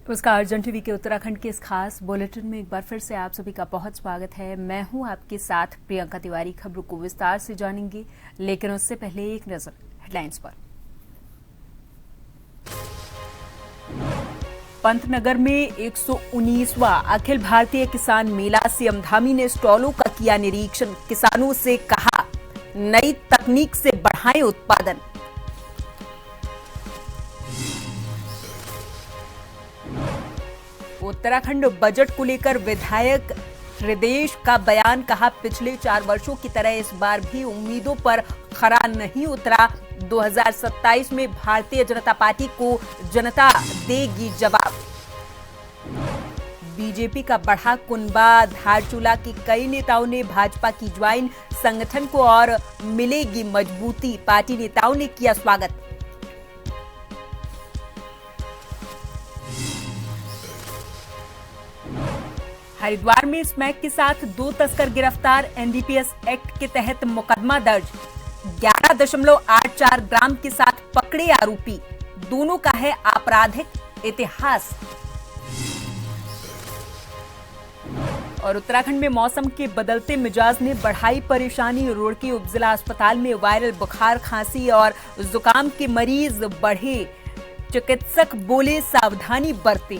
नमस्कार। अर्जन टीवी के उत्तराखंड के इस खास बुलेटिन में एक बार फिर से आप सभी का बहुत स्वागत है। मैं हूं आपके साथ प्रियंका तिवारी। खबरों को विस्तार से जानेंगे, लेकिन उससे पहले एक नजर हेडलाइंस पर। पंतनगर में 119वां अखिल भारतीय किसान मेला, सीएम धामी ने स्टॉलों का किया निरीक्षण। किसानों से कहा, नई तकनीक से बढ़ाएं उत्पादन। उत्तराखंड बजट को लेकर विधायक हृदय का बयान। कहा, पिछले 4 वर्षों की तरह इस बार भी उम्मीदों पर खरा नहीं उतरा। 2027 में भारतीय जनता पार्टी को जनता देगी जवाब। बीजेपी का बढ़ा कुनबा, धारचूला के कई नेताओं ने भाजपा की ज्वाइन। संगठन को और मिलेगी मजबूती, पार्टी नेताओं ने किया स्वागत। हरिद्वार में स्मैक के साथ 2 तस्कर गिरफ्तार। एनडीपीएस एक्ट के तहत मुकदमा दर्ज। 11.84 ग्राम के साथ पकड़े आरोपी। दोनों का है आपराधिक इतिहास। और उत्तराखंड में मौसम के बदलते मिजाज ने बढ़ाई परेशानी। रुड़की उपजिला अस्पताल में वायरल बुखार, खांसी और जुकाम के मरीज बढ़े। चिकित्सक बोले, सावधानी बरतें।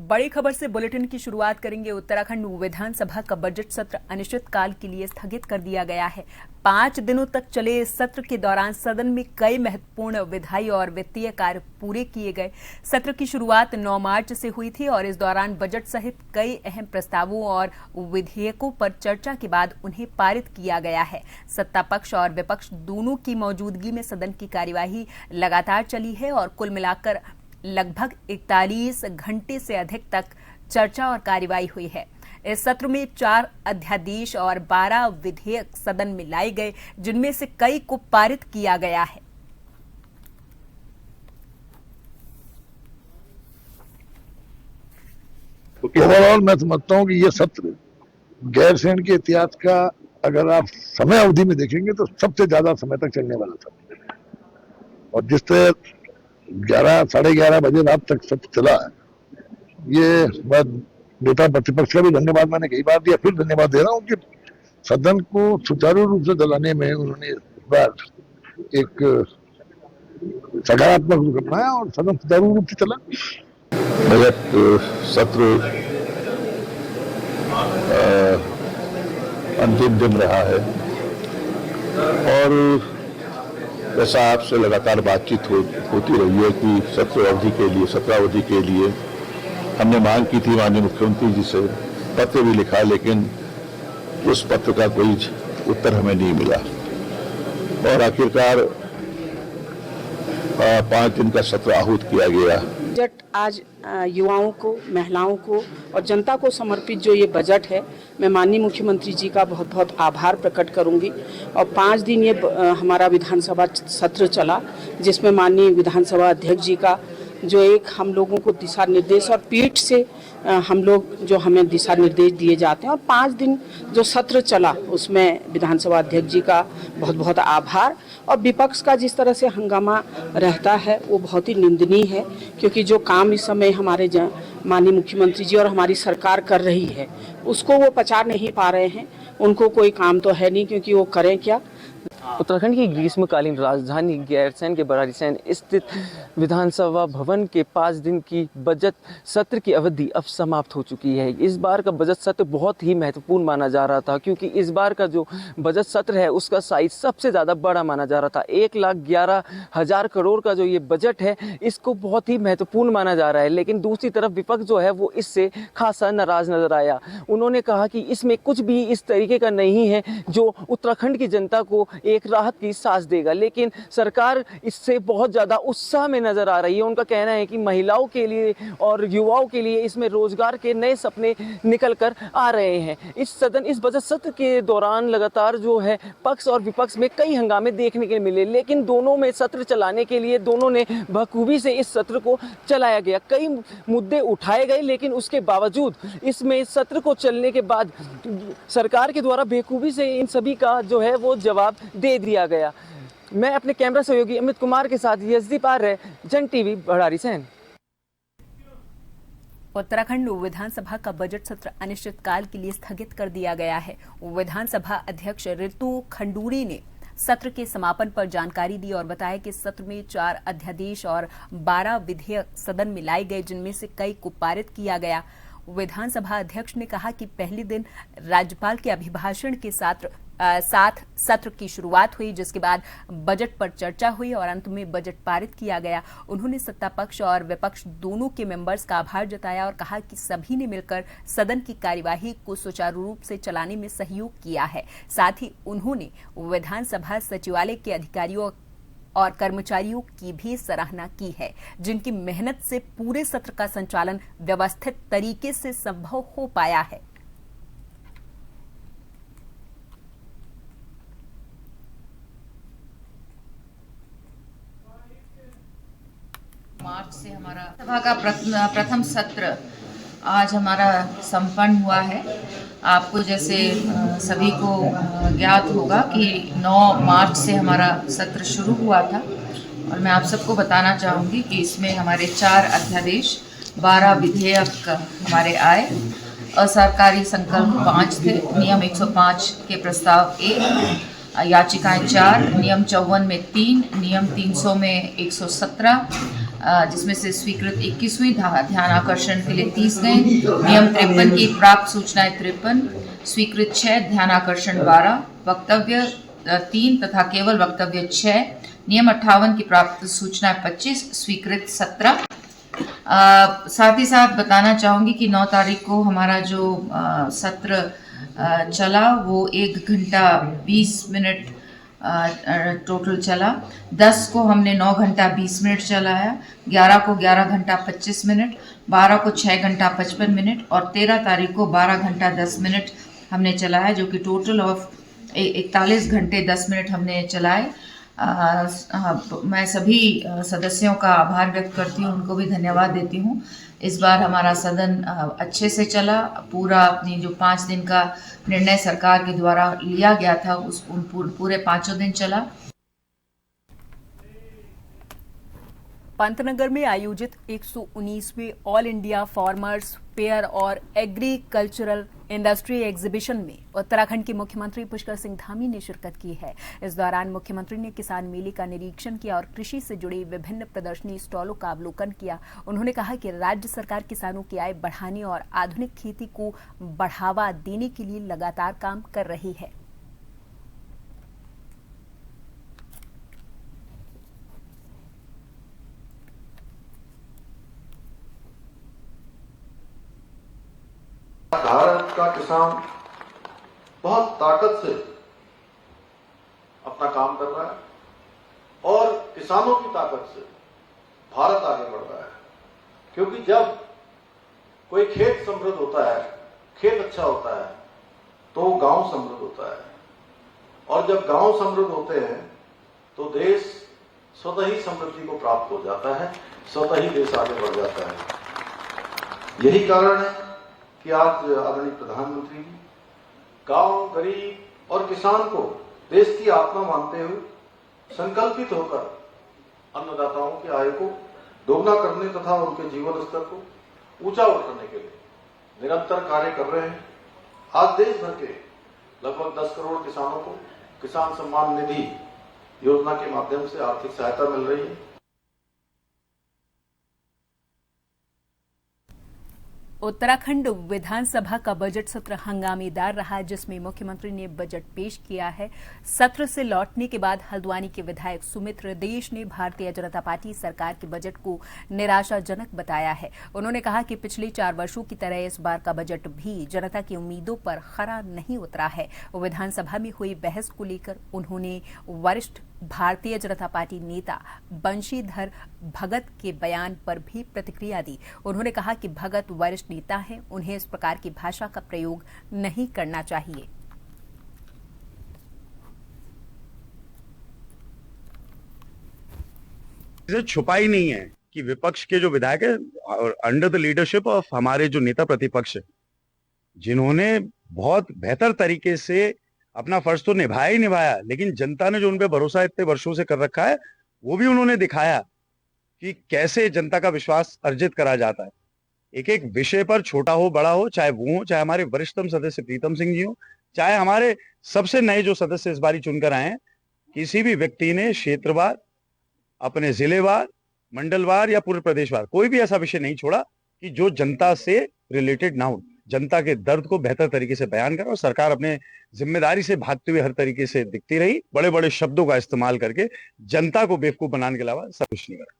बड़ी खबर से बुलेटिन की शुरुआत करेंगे। उत्तराखंड विधानसभा का बजट सत्र अनिश्चितकाल के लिए स्थगित कर दिया गया है। 5 दिनों तक चले इस सत्र के दौरान सदन में कई महत्वपूर्ण विधायी और वित्तीय कार्य पूरे किए गए। सत्र की शुरुआत 9 मार्च से हुई थी और इस दौरान बजट सहित कई अहम प्रस्तावों और विधेयकों पर चर्चा के बाद उन्हें पारित किया गया है। सत्ता पक्ष और विपक्ष दोनों की मौजूदगी में सदन की कार्यवाही लगातार चली है और कुल मिलाकर लगभग 41 घंटे से अधिक तक चर्चा और कार्यवाही हुई है। इस सत्र में 4 अध्यादेश और 12 विधेयक सदन में लाए गए, जिनमें से कई को पारित किया गया है। तो ओवरऑल मैं समझता हूं कि ये सत्र गैरसैंण के इतिहास का, अगर आप समय अवधि में देखेंगे तो सबसे ज्यादा समय तक चलने वाला सत्र है। और जिस तरह 11 साढ़े 11 बजे रात तक सत्र चला, ये मैं नेता प्रतिपक्ष का भी धन्यवाद मैंने कई बार दिया, फिर धन्यवाद दे रहा हूँ कि सदन को सुचारू रूप से चलाने में उन्होंने इस बार एक सकारात्मक रूप अपनाया और सदन सुचारू रूप से चला। बजट सत्र अंतिम दिन रहा है और ऐसा आपसे लगातार बातचीत होती रही है कि सत्र अवधि के लिए हमने मांग की थी माननीय मुख्यमंत्री जी से, पत्र भी लिखा, लेकिन उस पत्र का कोई उत्तर हमें नहीं मिला और आखिरकार 5 दिन का सत्र आहूत किया गया। बजट आज युवाओं को, महिलाओं को और जनता को समर्पित जो ये बजट है, मैं माननीय मुख्यमंत्री जी का बहुत बहुत आभार प्रकट करूंगी। और 5 दिन ये हमारा विधानसभा सत्र चला, जिसमें माननीय विधानसभा अध्यक्ष जी का जो एक हम लोगों को दिशा निर्देश और पीठ से हम लोग जो हमें दिशा निर्देश दिए जाते हैं, और 5 दिन जो सत्र चला उसमें विधानसभा अध्यक्ष जी का बहुत बहुत आभार। और विपक्ष का जिस तरह से हंगामा रहता है वो बहुत ही निंदनीय है, क्योंकि जो काम इस समय हमारे माननीय मुख्यमंत्री जी और हमारी सरकार कर रही है उसको वो पचा नहीं पा रहे हैं। उनको कोई काम तो है नहीं, क्योंकि वो करें क्या। उत्तराखंड की ग्रीष्मकालीन राजधानी गैरसैंण के बरारीसैंण स्थित विधानसभा भवन के 5 दिन की बजट सत्र की अवधि अब समाप्त हो चुकी है। इस बार का बजट सत्र बहुत ही महत्वपूर्ण माना जा रहा था, क्योंकि इस बार का जो बजट सत्र है उसका साइज सबसे ज़्यादा बड़ा माना जा रहा था। 1,11,000 करोड़ का जो ये बजट है इसको बहुत ही महत्वपूर्ण माना जा रहा है, लेकिन दूसरी तरफ विपक्ष जो है वो इससे खासा नाराज नजर आया। उन्होंने कहा कि इसमें कुछ भी इस तरीके का नहीं है जो उत्तराखंड की जनता को एक एक राहत की सांस देगा, लेकिन सरकार इससे बहुत ज़्यादा उत्साह में नज़र आ रही है। उनका कहना है कि महिलाओं के लिए और युवाओं के लिए इसमें रोजगार के नए सपने निकल कर आ रहे हैं। इस बजट सत्र के दौरान लगातार जो है पक्ष और विपक्ष में कई हंगामे देखने के मिले, लेकिन दोनों में सत्र चलाने के लिए दोनों ने बखूबी से इस सत्र को चलाया गया। कई मुद्दे उठाए गए, लेकिन उसके बावजूद इसमें सत्र को चलने के बाद सरकार के द्वारा बेखूबी से इन सभी का जो है वो जवाब दे दिया गया। मैं अपने कैमरा सहयोगी अमित कुमार के साथ यशदीप आर्य, जन टीवी, भड़ारी सैन। उत्तराखंड विधानसभा का बजट सत्र अनिश्चितकाल के लिए स्थगित कर दिया गया है। विधानसभा अध्यक्ष ऋतु खंडूरी ने सत्र के समापन पर जानकारी दी और बताया कि सत्र में 4 अध्यादेश और 12 विधेयक सदन में लाए गए, जिनमें से कई को पारित किया गया। विधानसभा अध्यक्ष ने कहा कि पहले दिन राज्यपाल के अभिभाषण के साथ सत्र की शुरुआत हुई, जिसके बाद बजट पर चर्चा हुई और अंत में बजट पारित किया गया। उन्होंने सत्ता पक्ष और विपक्ष दोनों के मेंबर्स का आभार जताया और कहा कि सभी ने मिलकर सदन की कार्यवाही को सुचारू रूप से चलाने में सहयोग किया है। साथ ही उन्होंने विधानसभा सचिवालय के अधिकारियों और कर्मचारियों की भी सराहना की है, जिनकी मेहनत से पूरे सत्र का संचालन व्यवस्थित तरीके से संभव हो पाया है। मार्च से हमारा सभा का प्रथम सत्र आज हमारा संपन्न हुआ है। आपको जैसे सभी को ज्ञात होगा कि 9 मार्च से हमारा सत्र शुरू हुआ था और मैं आप सबको बताना चाहूँगी कि इसमें हमारे 4 अध्यादेश, 12 विधेयक हमारे आए। असरकारी संकल्प 5 थे, नियम 105 के प्रस्ताव 1, याचिकाएं 4, नियम 54 में 3, नियम 300 में 117, जिसमें से स्वीकृत 21वीं, ध्यान आकर्षण के लिए 30 गए, नियम 53 की प्राप्त सूचनाएं 53, स्वीकृत 6, ध्यान आकर्षण 12, वक्तव्य 3 तथा केवल वक्तव्य 6, नियम 58 की प्राप्त सूचनाएं 25, स्वीकृत 17। साथ ही साथ बताना चाहूँगी कि 9 तारीख को हमारा जो सत्र चला वो 1 घंटा 20 मिनट टोटल चला। 10 को हमने 9 घंटा 20 मिनट चलाया, 11 को 11 घंटा 25 मिनट, 12 को 6 घंटा 55 मिनट और 13 तारीख को 12 घंटा 10 मिनट हमने चलाया, जो कि टोटल ऑफ 41 घंटे 10 मिनट हमने चलाए। मैं सभी सदस्यों का आभार व्यक्त करती हूँ, उनको भी धन्यवाद देती हूँ। इस बार हमारा सदन अच्छे से चला। पूरा अपनी जो 5 दिन का निर्णय सरकार के द्वारा लिया गया था उन पूरे 5 दिन चला। पंतनगर में आयोजित 119वें ऑल इंडिया फार्मर्स फेयर और एग्रीकल्चरल इंडस्ट्री एग्जीबिशन में उत्तराखंड के मुख्यमंत्री पुष्कर सिंह धामी ने शिरकत की है। इस दौरान मुख्यमंत्री ने किसान मेले का निरीक्षण किया और कृषि से जुड़ी विभिन्न प्रदर्शनी स्टॉलों का अवलोकन किया। उन्होंने कहा कि राज्य सरकार किसानों की आय बढ़ाने और आधुनिक खेती को बढ़ावा देने के लिए लगातार काम कर रही है। भारत का किसान बहुत ताकत से अपना काम कर रहा है और किसानों की ताकत से भारत आगे बढ़ रहा है, क्योंकि जब कोई खेत समृद्ध होता है, खेत अच्छा होता है, तो गांव समृद्ध होता है और जब गांव समृद्ध होते हैं तो देश स्वतः ही समृद्धि को प्राप्त हो जाता है, स्वतः ही देश आगे बढ़ जाता है। यही कारण है कि आज आदरणीय प्रधानमंत्री जी गांव, गरीब और किसान को देश की आत्मा मानते हुए संकल्पित होकर अन्नदाताओं की आय को दोगुना करने तथा उनके जीवन स्तर को ऊंचा उठाने के लिए निरंतर कार्य कर रहे हैं। आज देश भर के लगभग 10 करोड़ किसानों को किसान सम्मान निधि योजना के माध्यम से आर्थिक सहायता मिल रही है। उत्तराखंड विधानसभा का बजट सत्र हंगामेदार रहा, जिसमें मुख्यमंत्री ने बजट पेश किया है। सत्र से लौटने के बाद हल्द्वानी के विधायक सुमित्र देश ने भारतीय जनता पार्टी सरकार के बजट को निराशाजनक बताया है। उन्होंने कहा कि पिछले 4 वर्षों की तरह इस बार का बजट भी जनता की उम्मीदों पर खरा नहीं उतरा है। विधानसभा में हुई बहस को लेकर उन्होंने वरिष्ठ भारतीय जनता पार्टी नेता बंशीधर भगत के बयान पर भी प्रतिक्रिया दी। उन्होंने कहा कि भगत वरिष्ठ नेता हैं, उन्हें इस प्रकार की भाषा का प्रयोग नहीं करना चाहिए। इसे छुपा ही नहीं है कि विपक्ष के जो विधायक है और अंडर द लीडरशिप ऑफ हमारे जो नेता प्रतिपक्ष है, जिन्होंने बहुत बेहतर तरीके से अपना फर्ज तो निभाया ही निभाया, लेकिन जनता ने जो उन पे भरोसा इतने वर्षों से कर रखा है वो भी उन्होंने दिखाया कि कैसे जनता का विश्वास अर्जित करा जाता है। एक एक विषय पर, छोटा हो बड़ा हो, चाहे वो हो, चाहे हमारे वरिष्ठतम सदस्य प्रीतम सिंह जी हो, चाहे हमारे सबसे नए जो सदस्य इस बारी चुनकर आए हैं, किसी भी व्यक्ति ने क्षेत्रवार, अपने जिलेवार, मंडलवार या पूरे प्रदेशवार कोई भी ऐसा विषय नहीं छोड़ा कि जो जनता से रिलेटेड ना हो, जनता के दर्द को बेहतर तरीके से बयान करा। और सरकार अपने जिम्मेदारी से भागते हुए हर तरीके से दिखती रही, बड़े बड़े शब्दों का इस्तेमाल करके जनता को बेवकूफ बनाने के अलावा सब कुछ नहीं करा।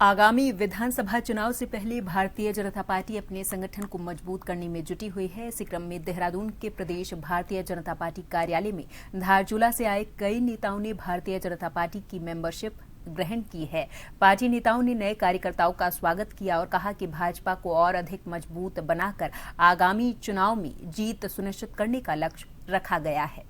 आगामी विधानसभा चुनाव से पहले भारतीय जनता पार्टी अपने संगठन को मजबूत करने में जुटी हुई है। इसी क्रम में देहरादून के प्रदेश भारतीय जनता पार्टी कार्यालय में धारचूला से आए कई नेताओं ने भारतीय जनता पार्टी की मेंबरशिप ग्रहण की है। पार्टी नेताओं ने नए कार्यकर्ताओं का स्वागत किया और कहा कि भाजपा को और अधिक मजबूत बनाकर आगामी चुनाव में जीत सुनिश्चित करने का लक्ष्य रखा गया है।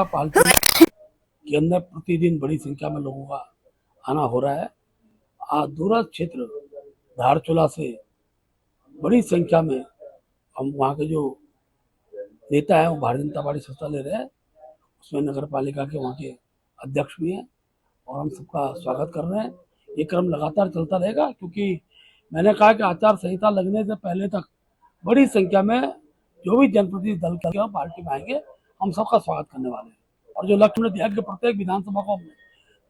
पार्टी के अंदर प्रतिदिन बड़ी संख्या में लोगों का आना हो रहा है। दूरस्थ क्षेत्र धारचूला से बड़ी संख्या में हम वहाँ के जो नेता हैं वो भारतीय जनता पार्टी सत्ता ले रहे हैं। उसमें नगर पालिका के वहाँ के अध्यक्ष भी हैं और हम सबका स्वागत कर रहे हैं। ये क्रम लगातार चलता रहेगा, क्योंकि मैंने कहा कि आचार संहिता लगने से पहले तक बड़ी संख्या में जो भी जनप्रतिनिधि दल के पार्टी में आएंगे, हम सबका स्वागत करने वाले हैं। और जो लक्ष्य दिया कि प्रत्येक विधानसभा को हमने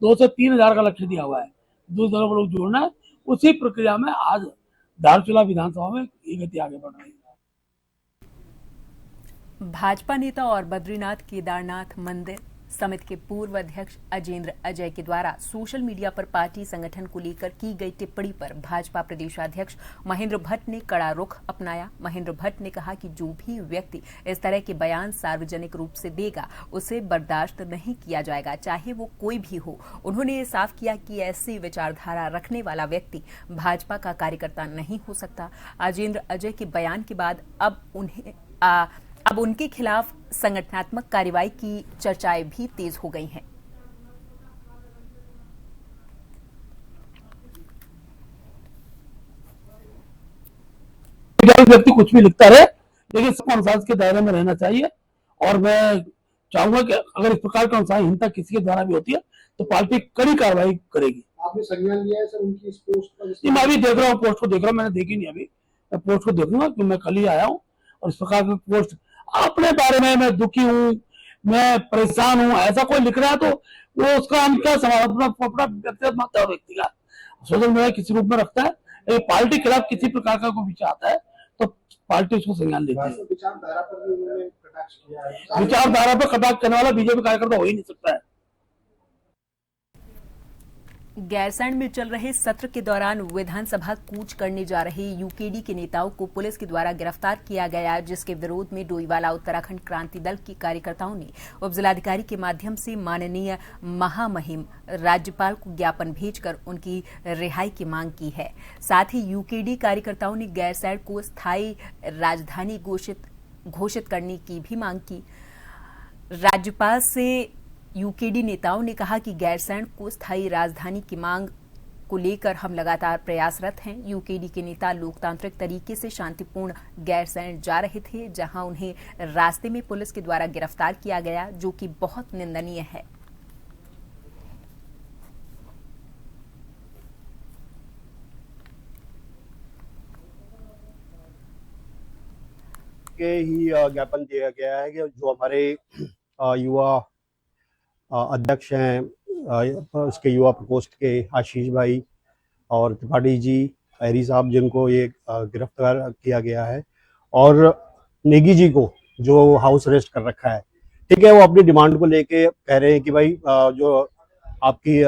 2 से 3 हजार का लक्ष्य दिया हुआ है, 2 दलों को लोग जोड़ना है। उसी प्रक्रिया में आज धारचूला विधानसभा में ये गति आगे बढ़ रही है। भाजपा नेता और बद्रीनाथ केदारनाथ मंदिर समिति के पूर्व अध्यक्ष अजेंद्र अजय के द्वारा सोशल मीडिया पर पार्टी संगठन को लेकर की गई टिप्पणी पर भाजपा प्रदेशाध्यक्ष महेंद्र भट्ट ने कड़ा रुख अपनाया। महेंद्र भट्ट ने कहा कि जो भी व्यक्ति इस तरह के बयान सार्वजनिक रूप से देगा उसे बर्दाश्त नहीं किया जाएगा, चाहे वो कोई भी हो। उन्होंने ये साफ किया कि ऐसी विचारधारा रखने वाला व्यक्ति भाजपा का कार्यकर्ता नहीं हो सकता। अजेंद्र अजय के बयान के बाद अब उनके खिलाफ संगठनात्मक कार्रवाई की चर्चाएं भी तेज हो गई हैं। व्यक्ति कुछ भी लिखता रहे, लेकिन सब अनुशासन के दायरे में रहना चाहिए। और मैं चाहूंगा कि अगर इस प्रकार की अनुशासनहीनता किसी के द्वारा भी होती है तो पार्टी कड़ी कार्रवाई करेगी। आपने संज्ञान लिया है सर उनकी इस पोस्ट पर? मैं अभी देख रहा हूँ, पोस्ट को देख रहा हूँ, मैंने देखी नहीं अभी। मैं पोस्ट को देखूंगा क्योंकि मैं कल ही आया हूँ। और इस प्रकार की पोस्ट अपने बारे में मैं दुखी हूँ, मैं परेशान हूँ, ऐसा कोई लिख रहा है तो वो उसका हम क्या समाधान, अपना व्यक्तिगत मानता है व्यक्ति का सोशल मीडिया किसी रूप में रखता है। पार्टी के खिलाफ किसी प्रकार का कोई विचार आता है तो पार्टी उसको संज्ञान लेती है। विचारधारा पर भी उन्होंने कटाक्ष किया है। विचारधारा पर कटाक्ष करने वाला बीजेपी कार्यकर्ता हो ही नहीं सकता है। गैरसैंण में चल रहे सत्र के दौरान विधानसभा कूच करने जा रहे यूकेडी के नेताओं को पुलिस के द्वारा गिरफ्तार किया गया, जिसके विरोध में डोईवाला उत्तराखंड क्रांति दल के कार्यकर्ताओं ने उपजिलाधिकारी के माध्यम से माननीय महामहिम राज्यपाल को ज्ञापन भेजकर उनकी रिहाई की मांग की है। साथ ही यूकेडी कार्यकर्ताओं ने गैरसैंण को स्थायी राजधानी घोषित करने की भी मांग की। राज्यपाल से यूकेडी नेताओं ने कहा कि गैरसैंण को स्थायी राजधानी की मांग को लेकर हम लगातार प्रयासरत हैं। यूकेडी के नेता लोकतांत्रिक तरीके से शांतिपूर्ण गैरसैंण जा रहे थे, जहां उन्हें रास्ते में पुलिस के द्वारा गिरफ्तार किया गया, जो कि बहुत निंदनीय है। के ही ज्ञापन दिया गया है कि जो हमारे युवा अध्यक्ष हैं उसके युवा प्रकोष्ठ के आशीष भाई और त्रिपाठी जी, हैरी साहब, जिनको ये गिरफ्तार किया गया है, और नेगी जी को जो हाउस अरेस्ट कर रखा है। ठीक है, वो अपनी डिमांड को लेके कह रहे हैं कि भाई जो आपकी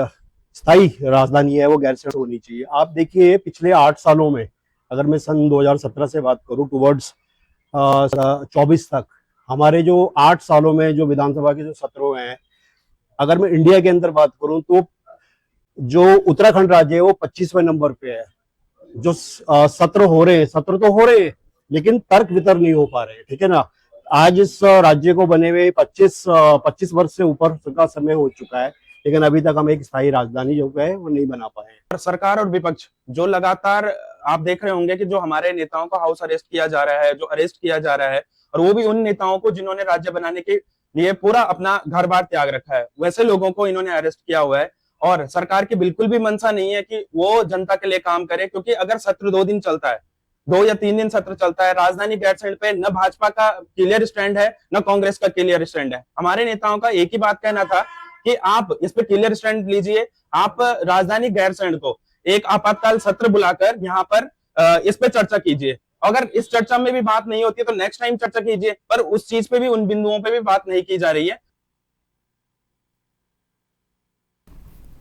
स्थायी राजधानी है वो गैरसैंण होनी चाहिए। आप देखिए पिछले 8 सालों में, अगर मैं सन 2017 से बात करूं टुवर्ड्स 24 तक, हमारे जो 8 सालों में जो विधानसभा के जो सत्र हुए हैं, अगर मैं इंडिया के अंदर बात करूं तो जो उत्तराखंड राज्य है वो 25वें नंबर पे है। जो सत्र हो रहे हैं, सत्र तो हो रहे हैं लेकिन तर्क वितर्क नहीं हो पा रहे हैं। ठीक है ना, आज इस राज्य को बने हुए 25 वर्ष से ऊपर का समय हो चुका है, लेकिन अभी तक हम एक स्थायी राजधानी जो है वो नहीं बना पाए हैं। सरकार और विपक्ष जो लगातार आप देख रहे होंगे कि जो हमारे नेताओं का हाउस अरेस्ट किया जा रहा है, जो अरेस्ट किया जा रहा है, और वो भी उन नेताओं को जिन्होंने राज्य बनाने के लिए पूरा अपना घर बार त्याग रखा है, वैसे लोगों को इन्होंने अरेस्ट किया हुआ है। और सरकार की बिल्कुल भी मंशा नहीं है कि वो जनता के लिए काम करे, क्योंकि अगर सत्र 2 दिन चलता है, 2 या 3 दिन सत्र चलता है, राजधानी गैरसैंण पे न भाजपा का क्लियर स्टैंड है न कांग्रेस का क्लियर स्टैंड है। हमारे नेताओं का एक ही बात कहना था कि आप इस पे क्लियर स्टैंड लीजिए, आप राजधानी गैरसैंण को एक आपातकाल सत्र बुलाकर यहाँ पर इस पे चर्चा कीजिए। अगर इस चर्चा में भी बात नहीं होती है तो नेक्स्ट टाइम चर्चा कीजिए, पर उस चीज पे भी, उन बिंदुओं पे भी बात नहीं की जा रही है।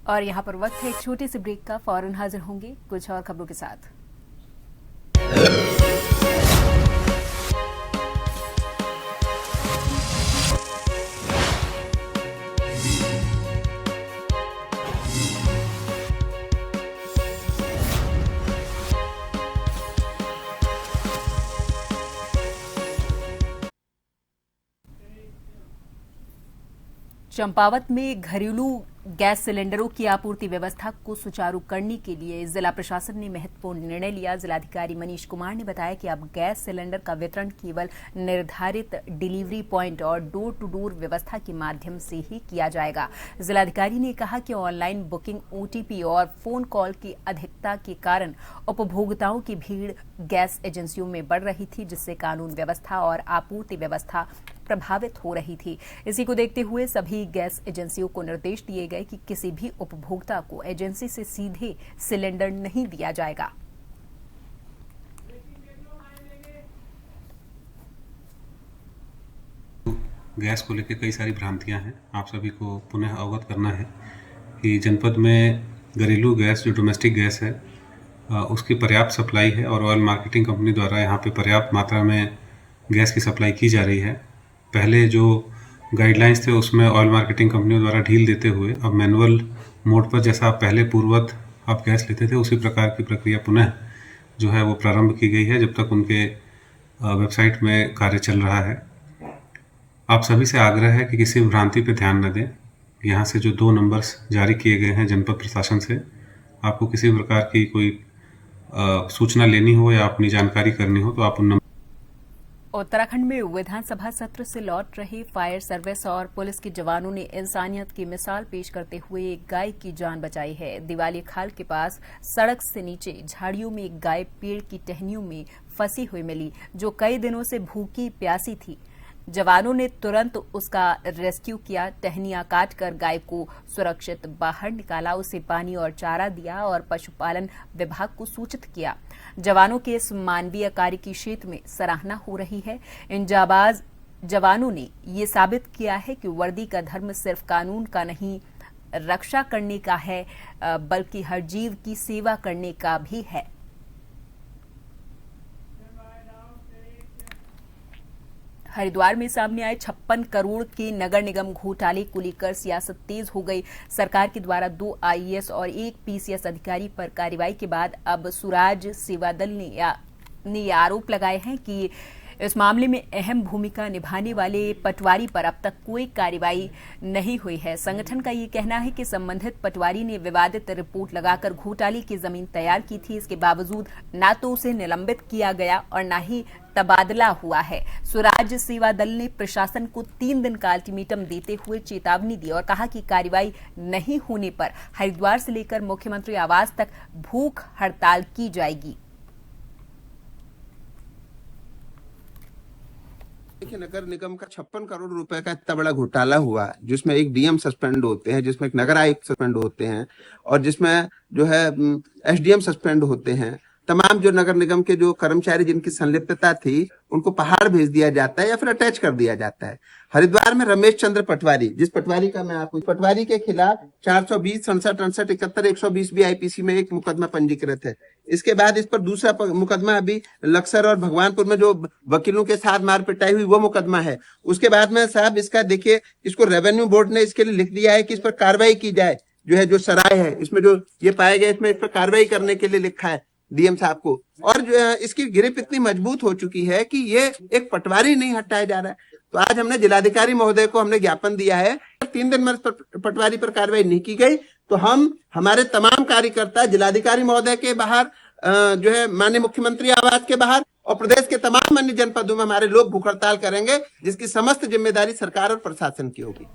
और यहाँ पर वक्त है एक छोटे से ब्रेक का, फौरन हाजिर होंगे कुछ और खबरों के साथ। चंपावत में घरेलू गैस सिलेंडरों की आपूर्ति व्यवस्था को सुचारू करने के लिए जिला प्रशासन ने महत्वपूर्ण निर्णय लिया। जिलाधिकारी मनीष कुमार ने बताया कि अब गैस सिलेंडर का वितरण केवल निर्धारित डिलीवरी पॉइंट और डोर टू डोर व्यवस्था के माध्यम से ही किया जाएगा। जिलाधिकारी ने कहा कि ऑनलाइन बुकिंग, ओटीपी और फोन कॉल की अधिकता के कारण उपभोक्ताओं की भीड़ गैस एजेंसियों में बढ़ रही थी, जिससे कानून व्यवस्था और आपूर्ति व्यवस्था प्रभावित हो रही थी। इसी को देखते हुए सभी गैस एजेंसियों को निर्देश दिए गए कि किसी भी उपभोक्ता को एजेंसी से सीधे सिलेंडर नहीं दिया जाएगा। गैस को लेकर कई सारी भ्रांतियां हैं। आप सभी को पुनः अवगत करना है कि जनपद में घरेलू गैस, जो डोमेस्टिक गैस है, उसकी पर्याप्त सप्लाई है और ऑयल मार्केटिंग कंपनी द्वारा यहाँ पे पर्याप्त मात्रा में गैस की सप्लाई की जा रही है। पहले जो गाइडलाइंस थे उसमें ऑयल मार्केटिंग कंपनियों द्वारा ढील देते हुए अब मैनुअल मोड पर, जैसा पहले पूर्ववत आप गैस लेते थे, उसी प्रकार की प्रक्रिया पुनः जो है वो प्रारंभ की गई है, जब तक उनके वेबसाइट में कार्य चल रहा है। आप सभी से आग्रह है कि किसी भ्रांति पर ध्यान न दें। यहाँ से जो 2 नंबर्स जारी किए गए हैं जनपद प्रशासन से, आपको किसी प्रकार की कोई सूचना लेनी हो या अपनी जानकारी करनी हो तो आप उन उत्तराखंड में विधानसभा सत्र से लौट रहे फायर सर्विस और पुलिस के जवानों ने इंसानियत की मिसाल पेश करते हुए एक गाय की जान बचाई है। दिवाली खाल के पास सड़क से नीचे झाड़ियों में एक गाय पेड़ की टहनियों में फंसी हुई मिली, जो कई दिनों से भूखी प्यासी थी। जवानों ने तुरंत उसका रेस्क्यू किया, टहनियां काटकर गाय को सुरक्षित बाहर निकाला, उसे पानी और चारा दिया और पशुपालन विभाग को सूचित किया। जवानों के इस मानवीय कार्य की क्षेत्र में सराहना हो रही है। इन जाबाज जवानों ने ये साबित किया है कि वर्दी का धर्म सिर्फ कानून का नहीं, रक्षा करने का है, बल्कि हर जीव की सेवा करने का भी है। हरिद्वार में सामने आए 56 करोड़ के नगर निगम घोटाले को लेकर सियासत तेज हो गई। सरकार के द्वारा 2 आईएएस और 1 पीसीएस अधिकारी पर कार्रवाई के बाद अब सुराज सेवा दल ने ये आरोप लगाए हैं कि इस मामले में अहम भूमिका निभाने वाले पटवारी पर अब तक कोई कार्रवाई नहीं हुई है। संगठन का ये कहना है कि संबंधित पटवारी ने विवादित रिपोर्ट लगाकर घोटाले की जमीन तैयार की थी। इसके बावजूद न तो उसे निलंबित किया गया और न ही तबादला हुआ है। स्वराज सेवा दल ने प्रशासन को 3 दिन का अल्टीमेटम देते हुए चेतावनी दी और कहा कि कार्रवाई नहीं होने पर हरिद्वार से लेकर मुख्यमंत्री आवास तक भूख हड़ताल की जाएगी। देखिए, नगर निगम का 56 करोड़ रुपए का इतना बड़ा घोटाला हुआ, जिसमें एक डीएम सस्पेंड होते हैं, जिसमें एक नगर आयुक्त सस्पेंड होते हैं, और जिसमें जो है एसडीएम सस्पेंड होते हैं। तमाम जो नगर निगम के जो कर्मचारी जिनकी संलिप्तता थी, उनको पहाड़ भेज दिया जाता है या फिर अटैच कर दिया जाता है। हरिद्वार में रमेश चंद्र पटवारी, जिस पटवारी का मैं आपको, पटवारी के खिलाफ 420, 67, 68, 71, 120 भी आईपीसी में एक मुकदमा पंजीकृत है। इसके बाद इस पर दूसरा मुकदमा अभी लक्सर और भगवानपुर में जो वकीलों के साथ मार पिटाई हुई, वो मुकदमा है। उसके बाद में साहब इसका देखिए, इसको रेवेन्यू बोर्ड ने इसके लिए लिख दिया है कि इस पर कार्रवाई की जाए। जो है जो सराय है, इसमें जो ये पाया गया, इसमें इस पर कार्रवाई करने के लिए लिखा है डीएम साहब को। और जो है इसकी गिरफ्त इतनी मजबूत हो चुकी है कि ये एक पटवारी नहीं हटाया जा रहा है। तो आज हमने जिलाधिकारी महोदय को हमने ज्ञापन दिया है, 3 दिन में पटवारी पर कार्रवाई नहीं की गई तो हम हमारे तमाम कार्यकर्ता जिलाधिकारी महोदय के बाहर, जो है माननीय मुख्यमंत्री आवास के बाहर और प्रदेश के तमाम अन्य जनपदों में हमारे लोग भूख हड़ताल करेंगे, जिसकी समस्त जिम्मेदारी सरकार और प्रशासन की होगी।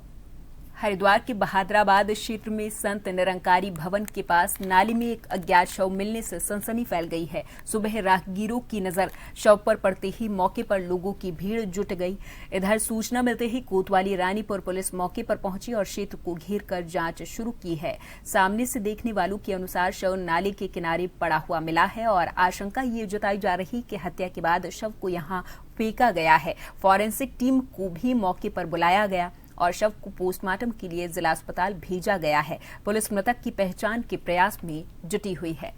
हरिद्वार के बहादुराबाद क्षेत्र में संत निरंकारी भवन के पास नाली में एक अज्ञात शव मिलने से सनसनी फैल गई है। सुबह राहगीरों की नजर शव पर पड़ते ही मौके पर लोगों की भीड़ जुट गई। इधर सूचना मिलते ही कोतवाली रानीपुर पुलिस मौके पर पहुंची और क्षेत्र को घेर कर जांच शुरू की है। सामने से देखने वालों के अनुसार शव नाले के किनारे पड़ा हुआ मिला है और आशंका ये जताई जा रही कि हत्या के बाद शव को यहां फेंका गया है। फॉरेंसिक टीम को भी मौके पर बुलाया गया और शव को पोस्टमार्टम के लिए जिला अस्पताल भेजा गया है। पुलिस मृतक की पहचान के प्रयास में जुटी हुई है।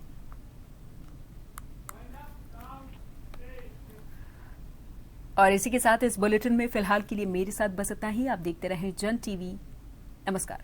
और इसी के साथ इस बुलेटिन में फिलहाल के लिए मेरे साथ बस इतना ही। आप देखते रहें जन टीवी। नमस्कार।